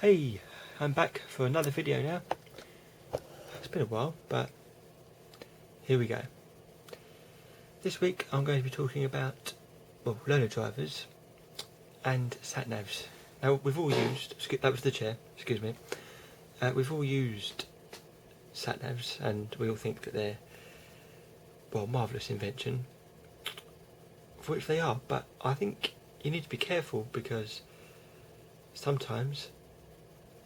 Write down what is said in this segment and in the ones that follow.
Hey, I'm back for another video now. It's been a while, but here we go. This week I'm going to be talking about, well, learner drivers and sat-navs. Now, we've all used, that was the chair, excuse me. We've all used sat-navs and we all think that they're, well, marvellous invention, for which they are, but I think you need to be careful because sometimes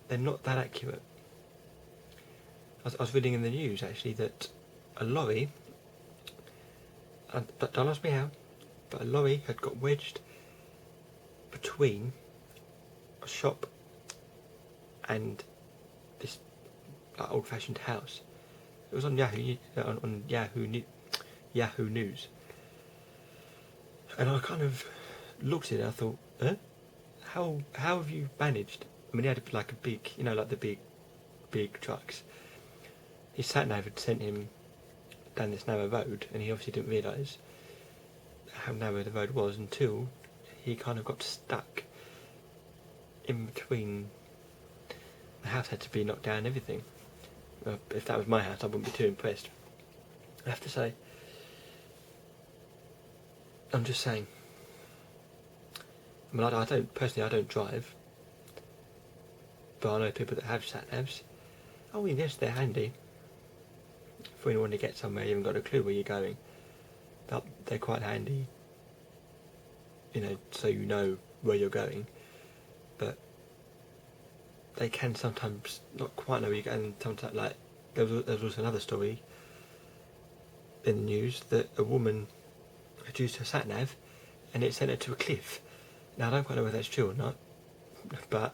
they're not that accurate. I was reading in the news actually that a lorry, don't ask me how, but a lorry had got wedged between a shop and this old-fashioned house. It was on Yahoo News, and I kind of looked at it and I thought, how have you managed? I mean, he had like a big, like the big trucks. His sat-nav had sent him down this narrow road, and he obviously didn't realise how narrow the road was until he kind of got stuck in between. The house had to be knocked down and everything. Well, if that was my house, I wouldn't be too impressed, I have to say. I'm just saying. I mean, I don't drive, but I know people that have sat-navs. Oh yes, they're handy for when you want to get somewhere you haven't got a clue where you're going. But they're quite handy, so you know where you're going. But they can sometimes not quite know where you're going. And sometimes, like, there was also another story in the news that a woman had used her sat-nav and it sent her to a cliff. Now, I don't quite know whether that's true or not, but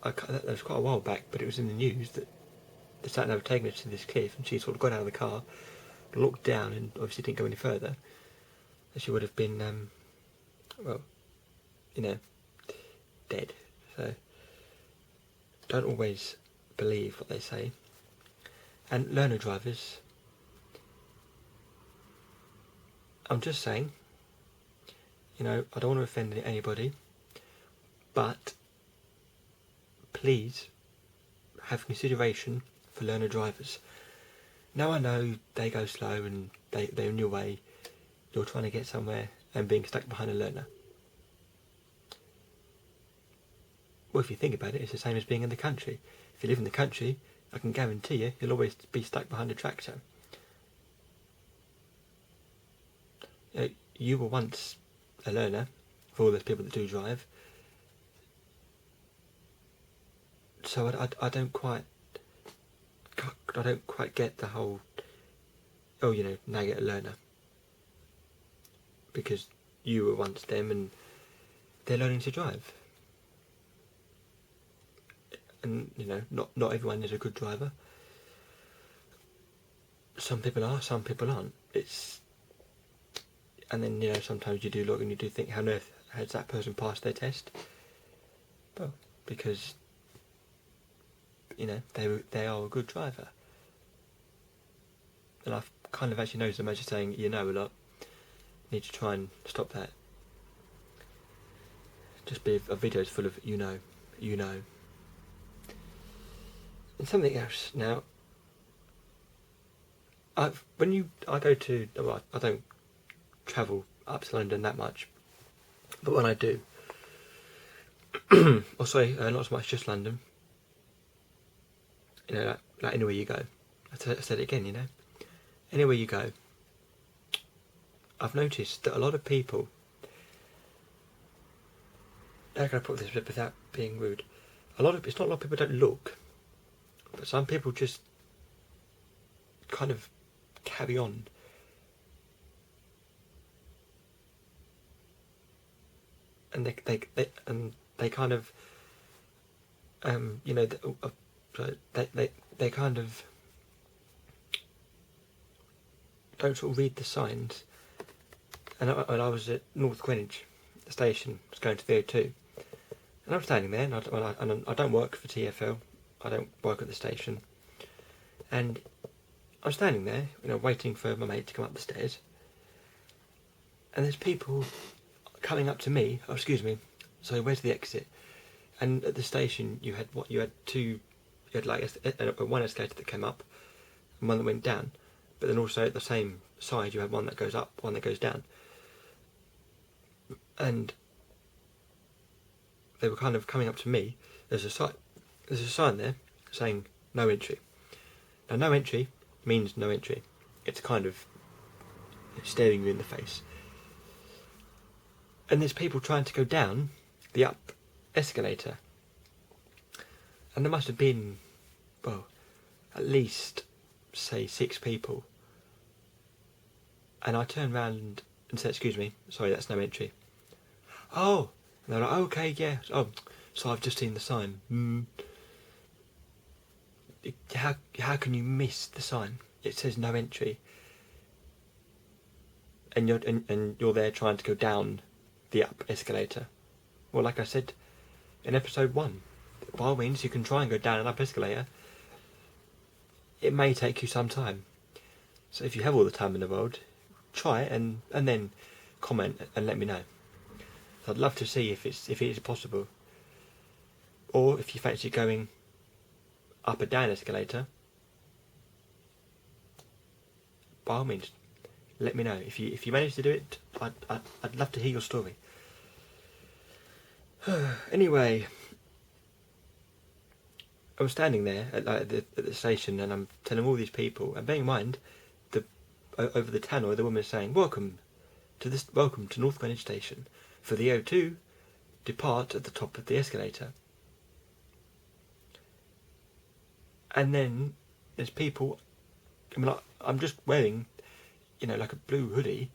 that was quite a while back, but it was in the news that the sat-nav had taken her to this cliff and she sort of got out of the car, looked down and obviously didn't go any further. She would have been, dead. So, don't always believe what they say. And learner drivers, I'm just saying, I don't want to offend anybody, but please have consideration for learner drivers. Now I know they go slow and they're in your way, you're trying to get somewhere and being stuck behind a learner. Well, if you think about it, it's the same as being in the country. If you live in the country, I can guarantee you'll always be stuck behind a tractor. You were once a learner, for all those people that do drive, so I don't quite get the whole, now you're a learner, because you were once them and they're learning to drive. And not everyone is a good driver. Some people are, some people aren't. And then sometimes you do look and you do think, how on earth has that person passed their test? Well, because they are a good driver. And I've kind of actually noticed them as you're saying a lot. Need to try and stop that. Just be a videos full of And something else now. I don't travel up to London that much, but when I do, or sorry, not as much, just London. Like anywhere you go. I said it again. Anywhere you go, I've noticed that a lot of people. How can I put this without being rude? It's not a lot of people don't look, but some people just kind of carry on. And they kind of, they kind of don't sort of read the signs. And I was at North Greenwich station, I was going to the O2, and I'm standing there, and I don't work for TfL, I don't work at the station, and I'm standing there, waiting for my mate to come up the stairs, and there's people coming up to me, oh excuse me, so where's the exit? And at the station, you had like one escalator that came up and one that went down, but then also at the same side you had one that goes up, one that goes down, and they were kind of coming up to me. There's a sign there saying no entry. Now, no entry means no entry. It's kind of staring you in the face. And there's people trying to go down the up escalator. And there must have been, well, at least, say, 6 people. And I turned around and said, excuse me, sorry, that's no entry. Oh, and they're like, oh, okay, yeah. Oh, so I've just seen the sign. How can you miss the sign? It says no entry. And you're there trying to go down the up escalator. Well, like I said in episode 1, by all means you can try and go down an up escalator. It may take you some time. So if you have all the time in the world, try it and then comment and let me know. So I'd love to see if it is possible. Or if you fancy going up or down escalator, by all means, let me know. If you manage to do it, I'd love to hear your story. Anyway, I was standing there at the station, and I'm telling all these people, and bearing in mind, over the tannoy, the woman is saying, welcome to North Greenwich Station. For the O2, depart at the top of the escalator. And then there's people. I mean, I'm just wearing, like a blue hoodie,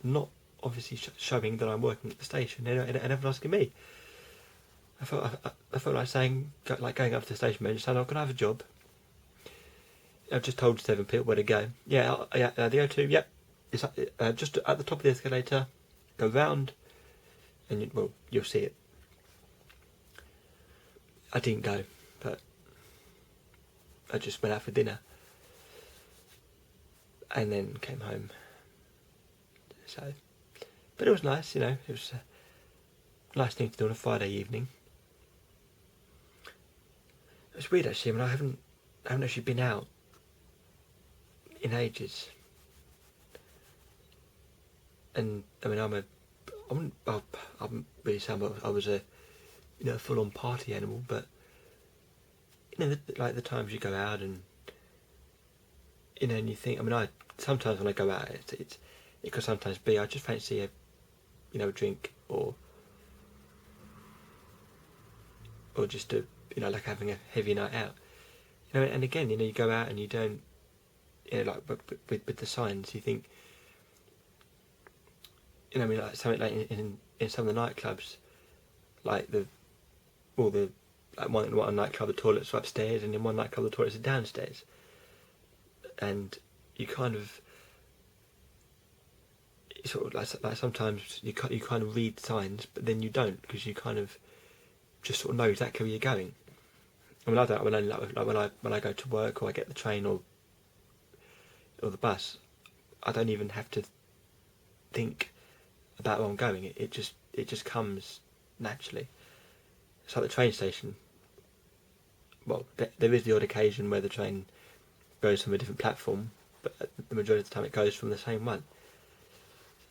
not obviously showing that I'm working at the station, and everyone's asking me. I felt like saying, like going up to the station manager, saying, "Oh, can I have a job?" I've just told 7 people where to go. Yeah, the O2. Yep, it's just at the top of the escalator. Go round, and you'll see it. I didn't go, but I just went out for dinner, and then came home. So, but it was nice, It was a nice thing to do on a Friday evening. It's weird actually. I mean, I haven't actually been out in ages, and I mean, I wouldn't really say I was a full-on party animal, but like the times you go out and and you think. I mean, sometimes when I go out, it could sometimes be I just fancy a drink or just like having a heavy night out. And again, you go out and you don't, like with the signs, you think, I mean, like something like in some of the nightclubs, like like one nightclub the toilets are upstairs, and in one nightclub the toilets are downstairs, and you kind of sort of like sometimes you kind of read signs, but then you don't, because you kind of just sort of know exactly where you're going. I mean, I don't. When I go to work or I get the train or the bus, I don't even have to think about where I'm going. It just comes naturally. It's like the train station. Well, there is the odd occasion where the train goes from a different platform, but the majority of the time it goes from the same one.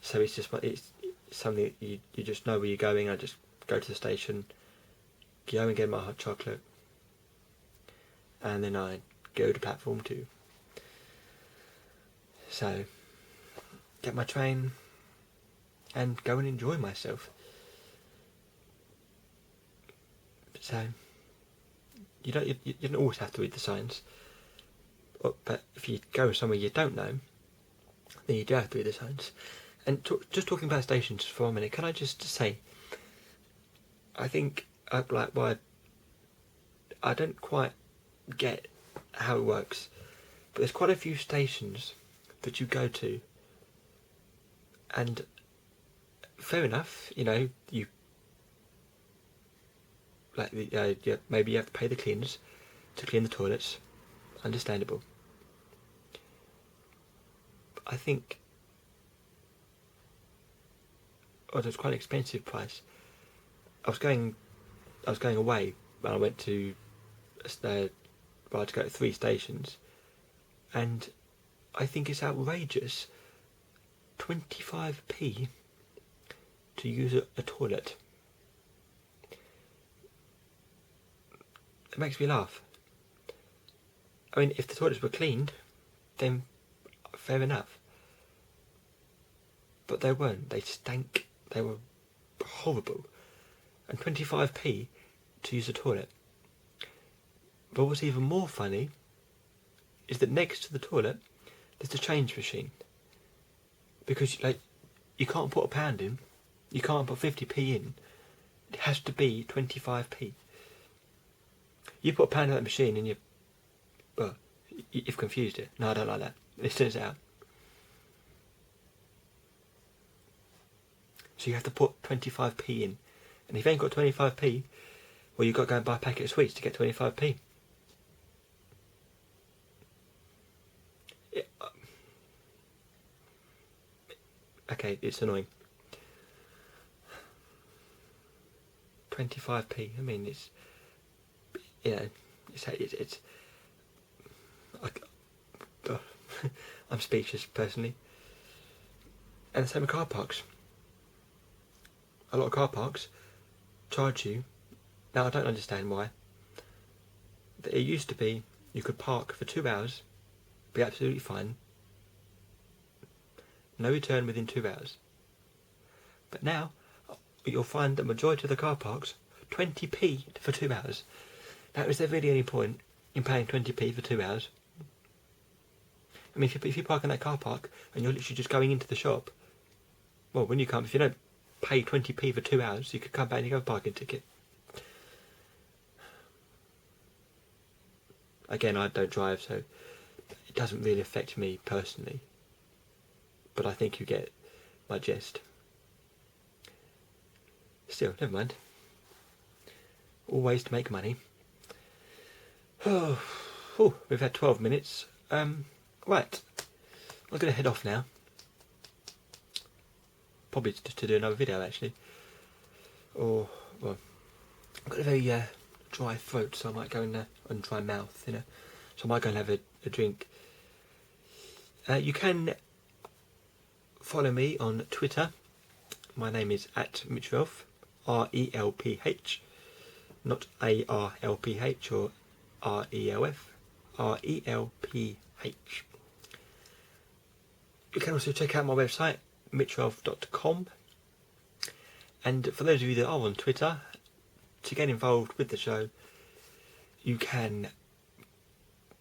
So it's something that you just know where you're going. I just go to the station, go and get my hot chocolate, and then I go to platform 2. So, get my train and go and enjoy myself. So, you don't always have to read the signs, but if you go somewhere you don't know, then you do have to read the signs. And just talking about stations for a minute, can I just say, I think I don't quite get how it works, but there's quite a few stations that you go to, and fair enough, you maybe you have to pay the cleaners to clean the toilets, understandable. But I think, it's quite an expensive price. I I was going away when I went to I had to go to 3 stations, and I think it's outrageous. 25p to use a toilet. It makes me laugh. I mean, if the toilets were cleaned, then fair enough. But they weren't. They stank. They were horrible. And 25p to use a toilet. But what's even more funny is that next to the toilet, there's a change machine. Because, like, you can't put £1 in. You can't put 50p in. It has to be 25p. You put £1 in that machine and you've confused it. No, I don't like that. It turns out. So you have to put 25p in. And if you ain't got 25p, well, you've got to go and buy a packet of sweets to get 25p. Okay, it's annoying. 25p. I mean, it's I'm speechless personally. And the same with car parks. A lot of car parks charge you. Now I don't understand why. It used to be you could park for 2 hours, be absolutely fine. No return within 2 hours. But now you'll find the majority of the car parks 20p for 2 hours. Now, is there really any point in paying 20p for 2 hours? I mean, if you park in that car park and you're literally just going into the shop, well, when you come, if you don't pay 20p for 2 hours, you could come back and you get a parking ticket. Again, I don't drive, so it doesn't really affect me personally. But I think you get my gist. Still, never mind. All ways to make money. Oh, we've had 12 minutes. Right, I'm going to head off now. Probably just to do another video, actually. Or, well, I've got a very dry throat, so I might go and dry mouth, you know. So I might go and have a drink. You can follow me on Twitter. My name is @Mitch Relph, RELPH, not ARLPH or RELF, RELPH. You can also check out my website, mitchrelph.com. And for those of you that are on Twitter, to get involved with the show, you can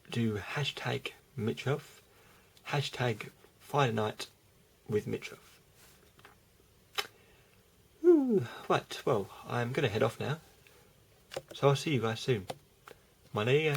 do hashtag Mitch Relph, hashtag Friday Night with Mitch Relph. Right, well, I'm going to head off now. So I'll see you guys soon. Money.